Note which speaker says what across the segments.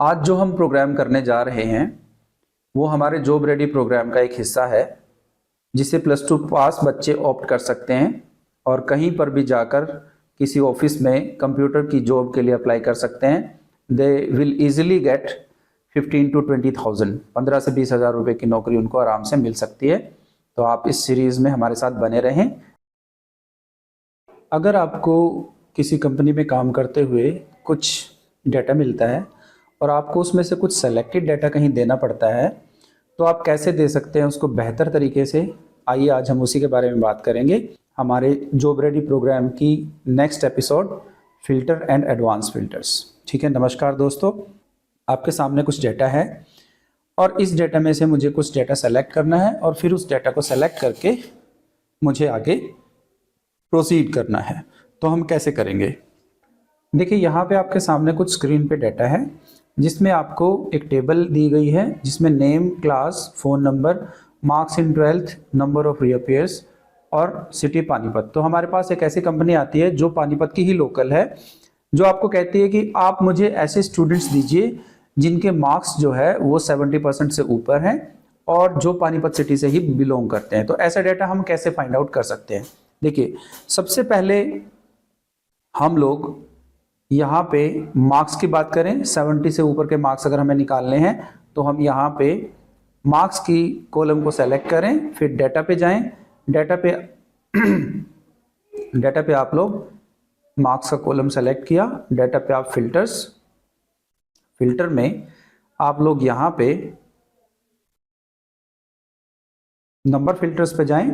Speaker 1: आज जो हम प्रोग्राम करने जा रहे हैं वो हमारे जॉब रेडी प्रोग्राम का एक हिस्सा है, जिसे +2 पास बच्चे ऑप्ट कर सकते हैं और कहीं पर भी जाकर किसी ऑफिस में कंप्यूटर की जॉब के लिए अप्लाई कर सकते हैं। They will easily get 15 to 20,000, 15 से 20,000 रुपये की नौकरी उनको आराम से मिल सकती है। तो आप इस सीरीज़ में हमारे साथ बने रहें। अगर आपको किसी कंपनी में काम करते हुए कुछ डाटा मिलता है और आपको उसमें से कुछ सेलेक्टेड डाटा कहीं देना पड़ता है, तो आप कैसे दे सकते हैं उसको बेहतर तरीके से। आइए आज हम उसी के बारे में बात करेंगे। हमारे जॉब रेडी प्रोग्राम की next episode filter and advance filters. ठीक है, नमस्कार दोस्तों। आपके सामने कुछ डाटा है और इस डाटा में से मुझे कुछ डाटा सेलेक्ट करना है और फिर उस डाटा को सेलेक्ट करके मुझे आगे प्रोसीड करना है। तो हम कैसे करेंगे? देखिए, यहाँ पे आपके सामने कुछ स्क्रीन पे डाटा है जिसमें आपको एक टेबल दी गई है जिसमें name, class, phone number, marks in 12th, number of reappears और सिटी पानीपत। तो हमारे पास एक ऐसी कंपनी आती है जो पानीपत की ही लोकल है, जो आपको कहती है कि आप मुझे ऐसे स्टूडेंट्स दीजिए जिनके मार्क्स जो है वो 70% से ऊपर हैं और जो पानीपत सिटी से ही बिलोंग करते हैं। तो ऐसा डाटा हम कैसे फाइंड आउट कर सकते हैं? देखिए, सबसे पहले हम लोग यहाँ पे मार्क्स की बात करें। 70 से ऊपर के मार्क्स अगर हमें निकालने हैं तो हम यहाँ पे मार्क्स की कॉलम को सेलेक्ट करें, फिर डाटा पे जाएं। डाटा पे आप लोग मार्क्स का कॉलम सेलेक्ट किया। डाटा पे आप फिल्टर में आप लोग यहाँ पे नंबर फिल्टर्स पे जाएं।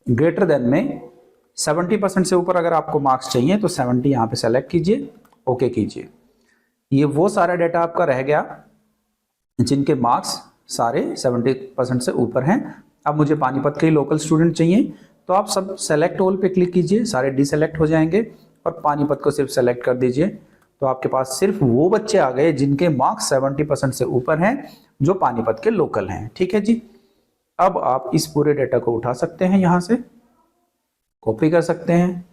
Speaker 1: ग्रेटर देन में 70% से ऊपर अगर आपको मार्क्स चाहिए तो 70 यहाँ पे सेलेक्ट कीजिए, ओके कीजिए। ये वो सारा डाटा आपका रह गया जिनके मार्क्स सारे 70% से ऊपर हैं। अब मुझे पानीपत के ही लोकल स्टूडेंट चाहिए, तो आप सब सेलेक्ट ऑल पे क्लिक कीजिए, सारे डिसेलेक्ट हो जाएंगे और पानीपत को सिर्फ सेलेक्ट कर दीजिए। तो आपके पास सिर्फ वो बच्चे आ गए जिनके मार्क्स 70% से ऊपर हैं, जो पानीपत के लोकल हैं। ठीक है जी। अब आप इस पूरे डाटा को उठा सकते हैं, यहाँ से कॉपी कर सकते हैं।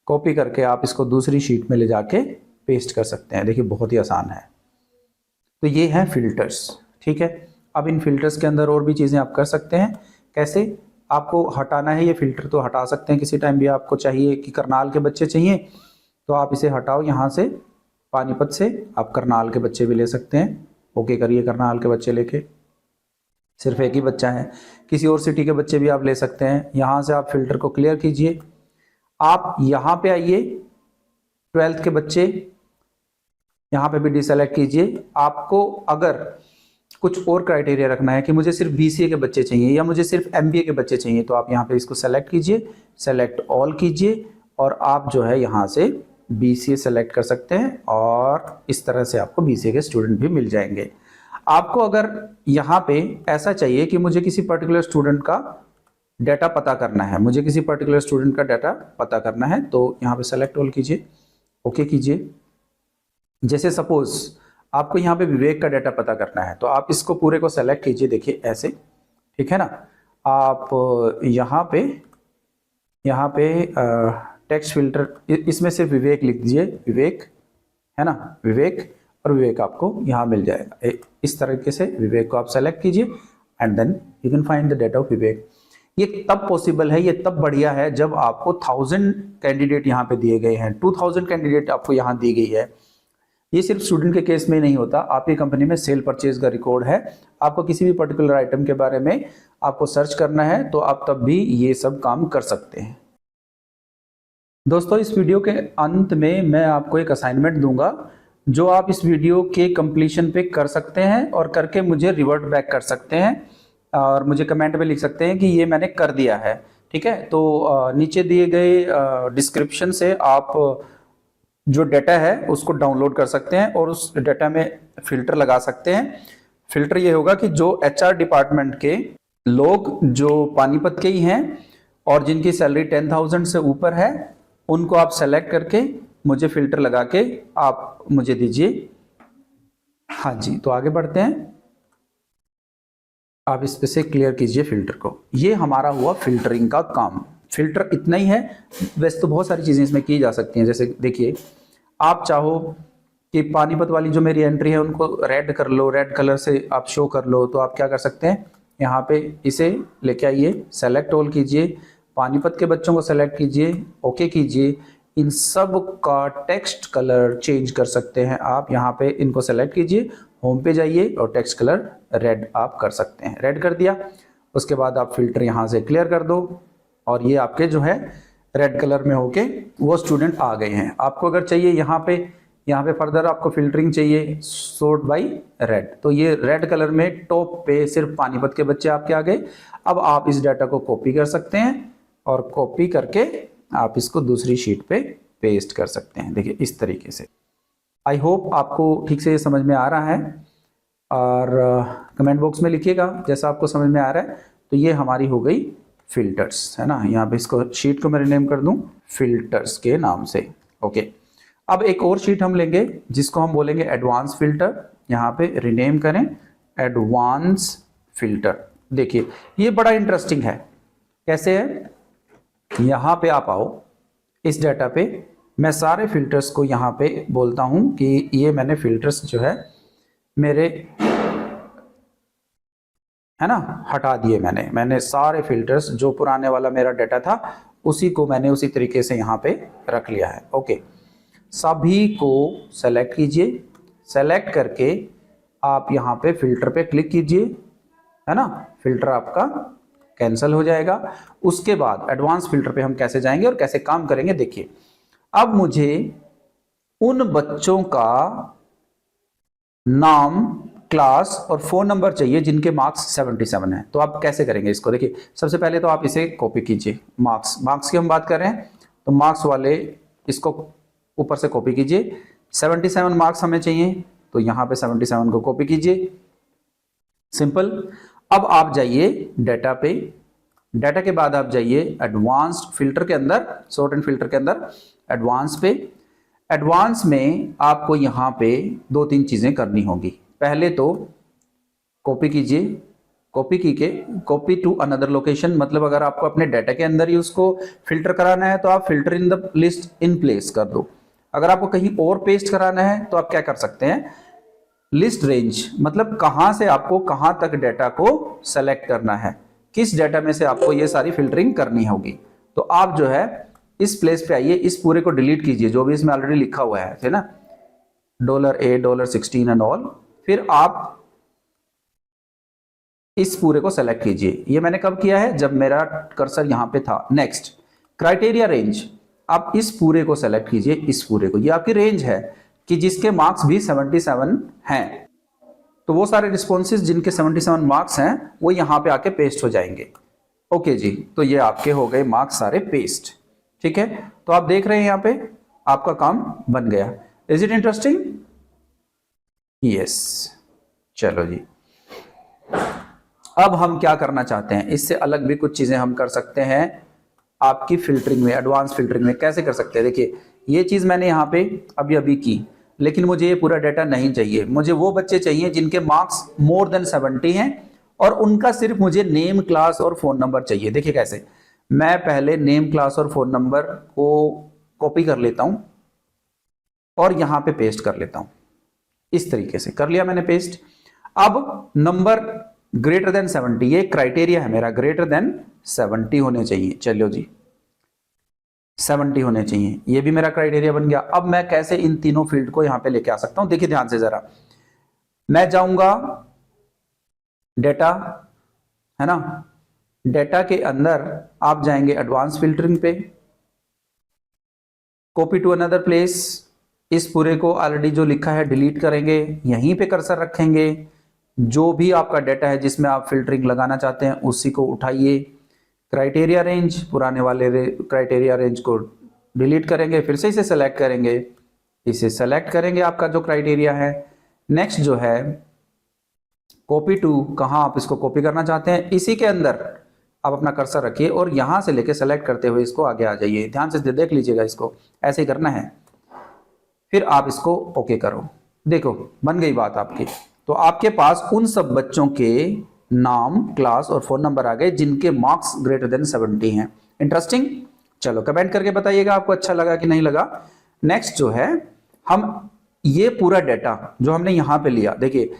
Speaker 1: कॉपी करके आप इसको दूसरी शीट में ले जाके पेस्ट कर सकते हैं। देखिए, बहुत ही आसान है। तो ये है फिल्टर्स। ठीक है, अब इन फिल्टर्स के अंदर और भी चीज़ें आप कर सकते हैं। कैसे? आपको हटाना है ये फिल्टर तो हटा सकते हैं किसी टाइम भी। आपको चाहिए कि करनाल के बच्चे चाहिए तो आप इसे हटाओ, यहाँ से पानीपत से आप करनाल के बच्चे भी ले सकते हैं। ओके करिए, करनाल के बच्चे लेके, सिर्फ एक ही बच्चा है। किसी और सिटी के बच्चे भी आप ले सकते हैं। यहाँ से आप फिल्टर को क्लियर कीजिए। आप यहाँ पे आइए, 12th के बच्चे यहाँ पे भी डिसेलेक्ट कीजिए। आपको अगर कुछ और क्राइटेरिया रखना है कि मुझे सिर्फ BCA के बच्चे चाहिए या मुझे सिर्फ MBA के बच्चे चाहिए, तो आप यहाँ पे इसको सेलेक्ट कीजिए, सेलेक्ट ऑल कीजिए और आप जो है यहाँ से BCA सेलेक्ट कर सकते हैं और इस तरह से आपको BCA के स्टूडेंट भी मिल जाएंगे। आपको अगर यहाँ पे ऐसा चाहिए कि मुझे किसी पर्टिकुलर स्टूडेंट का डाटा पता करना है, मुझे किसी पर्टिकुलर स्टूडेंट का डाटा पता करना है, तो यहाँ पे सेलेक्ट ऑल कीजिए, ओके कीजिए। जैसे सपोज आपको यहाँ पे विवेक का डाटा पता करना है, तो आप इसको पूरे को सेलेक्ट कीजिए। देखिए ऐसे, ठीक है ना। आप यहाँ पे टेक्स्ट फिल्टर, इसमें सिर्फ विवेक लिख दीजिए, विवेक है ना, विवेक, और विवेक आपको यहाँ मिल जाएगा। इस तरीके से विवेक को आप सेलेक्ट कीजिए and then you can find the data of Vivek. ये तब पॉसिबल है, ये तब बढ़िया है जब आपको 1000 कैंडिडेट यहाँ पे दिए गए हैं, 2000 कैंडिडेट आपको यहाँ दी गई है। ये सिर्फ स्टूडेंट के केस में नहीं होता। आपकी कंपनी में सेल परचेज का रिकॉर्ड है, आपको किसी भी पर्टिकुलर आइटम के बारे में आपको सर्च करना है, तो आप तब भी ये सब काम कर सकते हैं। दोस्तों, इस वीडियो के अंत में मैं आपको एक असाइनमेंट दूंगा जो आप इस वीडियो के कंप्लीशन पे कर सकते हैं और करके मुझे रिवर्ट बैक कर सकते हैं और मुझे कमेंट में लिख सकते हैं कि ये मैंने कर दिया है। ठीक है, तो नीचे दिए गए डिस्क्रिप्शन से आप जो डाटा है उसको डाउनलोड कर सकते हैं और उस डाटा में फिल्टर लगा सकते हैं। फिल्टर ये होगा कि जो HR डिपार्टमेंट के लोग जो पानीपत के ही हैं और जिनकी सैलरी 10,000 से ऊपर है, उनको आप सेलेक्ट करके मुझे फिल्टर लगा के आप मुझे दीजिए। हाँ जी, तो आगे बढ़ते हैं। आप इस पे से क्लियर कीजिए फिल्टर को। ये हमारा हुआ फिल्टरिंग का काम। फिल्टर इतना ही है, वैसे तो बहुत सारी चीज़ें इसमें की जा सकती हैं। जैसे देखिए, आप चाहो कि पानीपत वाली जो मेरी एंट्री है उनको रेड कर लो, रेड कलर से आप शो कर लो, तो आप क्या कर सकते हैं, यहाँ पे इसे लेके आइए, सेलेक्ट ऑल कीजिए, पानीपत के बच्चों को सेलेक्ट कीजिए, ओके कीजिए। इन सब का टेक्स्ट कलर चेंज कर सकते हैं आप, यहाँ पे इनको सेलेक्ट कीजिए, होम पे जाइए और टेक्स्ट कलर रेड आप कर सकते हैं। रेड कर दिया, उसके बाद आप फिल्टर यहाँ से क्लियर कर दो और ये आपके जो है रेड कलर में होके वो स्टूडेंट आ गए हैं। आपको अगर चाहिए यहाँ पे फर्दर आपको फिल्टरिंग चाहिए, सॉर्ट बाय रेड, तो ये रेड कलर में टॉप पे सिर्फ पानीपत के बच्चे आपके आ गए। अब आप इस डाटा को कॉपी कर सकते हैं और कॉपी करके आप इसको दूसरी शीट पे पेस्ट कर सकते हैं। देखिए इस तरीके से। आई होप आपको ठीक से ये समझ में आ रहा है और कमेंट बॉक्स में लिखिएगा जैसा आपको समझ में आ रहा है। तो ये हमारी हो गई फिल्टर्स, है ना। यहाँ पे इसको शीट को मैं रिनेम कर दूं फिल्टर्स के नाम से। ओके, अब एक और शीट हम लेंगे जिसको हम बोलेंगे एडवांस फिल्टर। यहाँ पे रिनेम करें एडवांस फिल्टर। देखिए ये बड़ा इंटरेस्टिंग है। कैसे है, यहाँ पे आप आओ, इस डाटा पे मैं सारे फिल्टर्स को यहाँ पे बोलता हूँ कि ये मैंने फिल्टर्स जो है मेरे, है ना, हटा दिए मैंने सारे फिल्टर्स, जो पुराने वाला मेरा डाटा था उसी को मैंने उसी तरीके से यहाँ पे रख लिया है। ओके, सभी को सेलेक्ट कीजिए, सेलेक्ट करके आप यहाँ पे फिल्टर पे क्लिक कीजिए, है ना, फिल्टर आपका कैंसिल हो जाएगा। उसके बाद एडवांस फिल्टर पे हम कैसे जाएंगे और कैसे काम करेंगे, देखिए। अब मुझे उन बच्चों का नाम, क्लास और फोन नंबर चाहिए जिनके मार्क्स 77 है। तो आप कैसे करेंगे इसको, देखिए सबसे पहले तो आप इसे कॉपी कीजिए, मार्क्स की हम बात कर रहे हैं तो मार्क्स वाले इसको ऊपर से कॉपी कीजिए। 77 मार्क्स हमें चाहिए तो यहाँ पे 77 को कॉपी कीजिए, सिंपल। अब आप जाइए डाटा पे, डाटा के बाद आप जाइए एडवांस्ड फिल्टर के अंदर, सॉर्ट एंड फिल्टर के अंदर एडवांस पे। एडवांस में आपको यहाँ पे 2-3 चीजें करनी होगी। पहले तो कॉपी कीजिए, कॉपी टू अनदर लोकेशन, मतलब अगर आपको अपने डाटा के अंदर ही उसको फिल्टर कराना है तो आप filter in the list in place कर दो। अगर आपको कहीं और पेस्ट कराना है तो आप क्या कर सकते हैं, लिस्ट रेंज, मतलब कहां से आपको कहां तक डाटा को सेलेक्ट करना है, किस डाटा में से आपको ये सारी फिल्टरिंग करनी होगी। तो आप जो है इस प्लेस पे आइए, इस पूरे को डिलीट कीजिए जो भी इसमें ऑलरेडी लिखा हुआ है ना, $8, $16 एंड ऑल। फिर आप इस पूरे को सेलेक्ट कीजिए। ये मैंने कब किया है, जब मेरा कर्सर यहां पे था। नेक्स्ट क्राइटेरिया रेंज, आप इस पूरे को सेलेक्ट कीजिए, इस पूरे को, ये आपकी रेंज है कि जिसके मार्क्स भी 77 हैं। तो वो सारे रिस्पॉन्सेज जिनके 77 मार्क्स हैं वो यहां पे आके पेस्ट हो जाएंगे। ओके जी, तो ये आपके हो गए मार्क्स सारे पेस्ट, ठीक है। तो आप देख रहे हैं यहां पे आपका काम बन गया। Is it interesting? यस, चलो जी। अब हम क्या करना चाहते हैं, इससे अलग भी कुछ चीजें हम कर सकते हैं आपकी फिल्टरिंग में, एडवांस फिल्टरिंग में। कैसे कर सकते हैं, देखिए ये चीज मैंने यहाँ पे अभी की, लेकिन मुझे ये पूरा डाटा नहीं चाहिए। मुझे वो बच्चे चाहिए जिनके मार्क्स मोर देन 70 हैं और उनका सिर्फ मुझे नेम, क्लास और फोन नंबर चाहिए। देखिए कैसे, मैं पहले नेम, क्लास और फोन नंबर को कॉपी कर लेता हूं और यहां पे पेस्ट कर लेता हूं। इस तरीके से कर लिया मैंने पेस्ट। अब नंबर ग्रेटर देन 70, ये क्राइटेरिया है मेरा, ग्रेटर देन 70 होने चाहिए। चलो जी, 70 होने चाहिए, ये भी मेरा क्राइटेरिया बन गया। अब मैं कैसे इन तीनों फील्ड को यहां पे लेके आ सकता हूं, देखिए ध्यान से जरा। मैं जाऊंगा डेटा, है ना, डेटा के अंदर आप जाएंगे एडवांस फिल्टरिंग पे, कॉपी टू अनदर प्लेस, इस पूरे को ऑलरेडी जो लिखा है डिलीट करेंगे, यहीं पे कर्सर रखेंगे, जो भी आपका डेटा है जिसमें आप फिल्टरिंग लगाना चाहते हैं उसी को उठाइए। क्राइटेरिया रेंज, पुराने वाले क्राइटेरिया रेंज को डिलीट करेंगे, फिर से इसे सेलेक्ट करेंगे, इसे सेलेक्ट करेंगे आपका जो क्राइटेरिया है। नेक्स्ट जो है कॉपी टू, कहाँ आप इसको कॉपी करना चाहते हैं, इसी के अंदर आप अपना कर्सर रखिए और यहां से लेके सेलेक्ट करते हुए इसको आगे आ जाइए। ध्यान से देख लीजिएगा, इसको ऐसे ही करना है। फिर आप इसको ओके करो, देखो बन गई बात आपकी। तो आपके पास उन सब बच्चों के नाम, क्लास और फोन नंबर आ गए जिनके मार्क्स ग्रेटर देन 70 हैं। इंटरेस्टिंग? चलो कमेंट करके बताइएगा आपको अच्छा लगा कि नहीं लगा। नेक्स्ट जो है, हम ये पूरा डाटा जो हमने यहां पे लिया, देखिए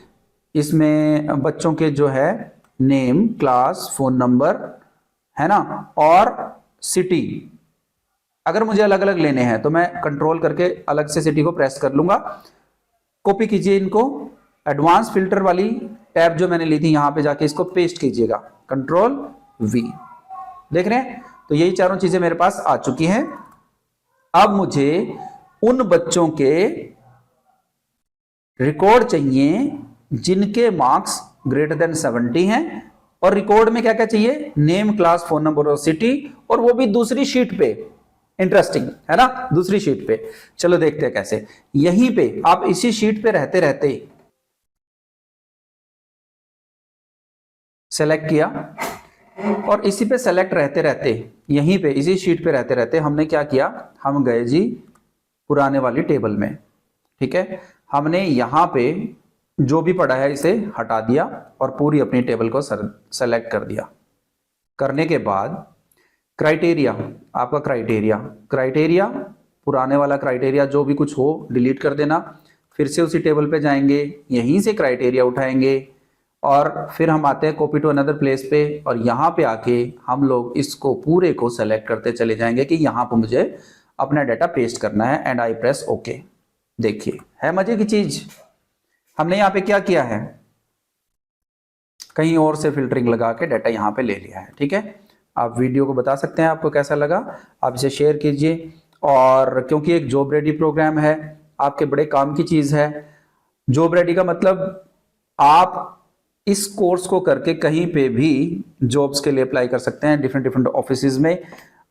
Speaker 1: इसमें बच्चों के जो है नेम, क्लास, फोन नंबर, है ना, और सिटी। अगर मुझे अलग अलग लेने हैं तो मैं कंट्रोल करके अलग से सिटी को प्रेस कर लूंगा। कॉपी कीजिए इनको, एडवांस फिल्टर वाली टैब जो मैंने ली थी यहां पे जाके इसको पेस्ट कीजिएगा, कंट्रोल वी। देख रहे हैं, तो यही चारों चीजें मेरे पास आ चुकी हैं। अब मुझे उन बच्चों के रिकॉर्ड चाहिए जिनके मार्क्स ग्रेटर देन 70 हैं, और रिकॉर्ड में क्या क्या चाहिए, नेम, क्लास, फोन नंबर और सिटी, और वो भी दूसरी शीट पे। इंटरेस्टिंग है ना, दूसरी शीट पे। चलो देखते हैं कैसे। यहीं पे आप इसी शीट पे रहते रहते सेलेक्ट किया, और इसी पे सेलेक्ट रहते रहते, यहीं पे इसी शीट पे रहते रहते हमने क्या किया, हम गए जी पुराने वाली टेबल में। ठीक है, हमने यहां पे जो भी पड़ा है इसे हटा दिया और पूरी अपनी टेबल को सेलेक्ट कर दिया। करने के बाद क्राइटेरिया, आपका क्राइटेरिया पुराने वाला क्राइटेरिया जो भी कुछ हो डिलीट कर देना। फिर से उसी टेबल पे जाएंगे, यहीं से क्राइटेरिया उठाएंगे, और फिर हम आते हैं कॉपी टू अनदर प्लेस पे, और यहाँ पे आके हम लोग इसको पूरे को सेलेक्ट करते चले जाएंगे कि यहाँ पे मुझे अपना डाटा पेस्ट करना है, एंड आई प्रेस ओके। देखिए, है मजे की चीज। हमने यहाँ पे क्या किया है, कहीं और से फिल्टरिंग लगा के डाटा यहाँ पे ले लिया है। ठीक है, आप वीडियो को बता सकते हैं आपको कैसा लगा, आप इसे शेयर कीजिए, और क्योंकि एक जॉब रेडी प्रोग्राम है, आपके बड़े काम की चीज है। जॉब रेडी का मतलब आप इस कोर्स को करके कहीं पे भी जॉब्स के लिए अप्लाई कर सकते हैं, डिफरेंट डिफरेंट ऑफिसेज में।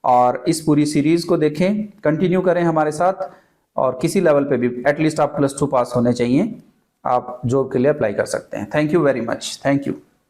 Speaker 1: और इस पूरी सीरीज को देखें, कंटिन्यू करें हमारे साथ, और किसी लेवल पे भी एटलीस्ट आप +2 पास होने चाहिए, आप जॉब के लिए अप्लाई कर सकते हैं। Thank you very much, thank you.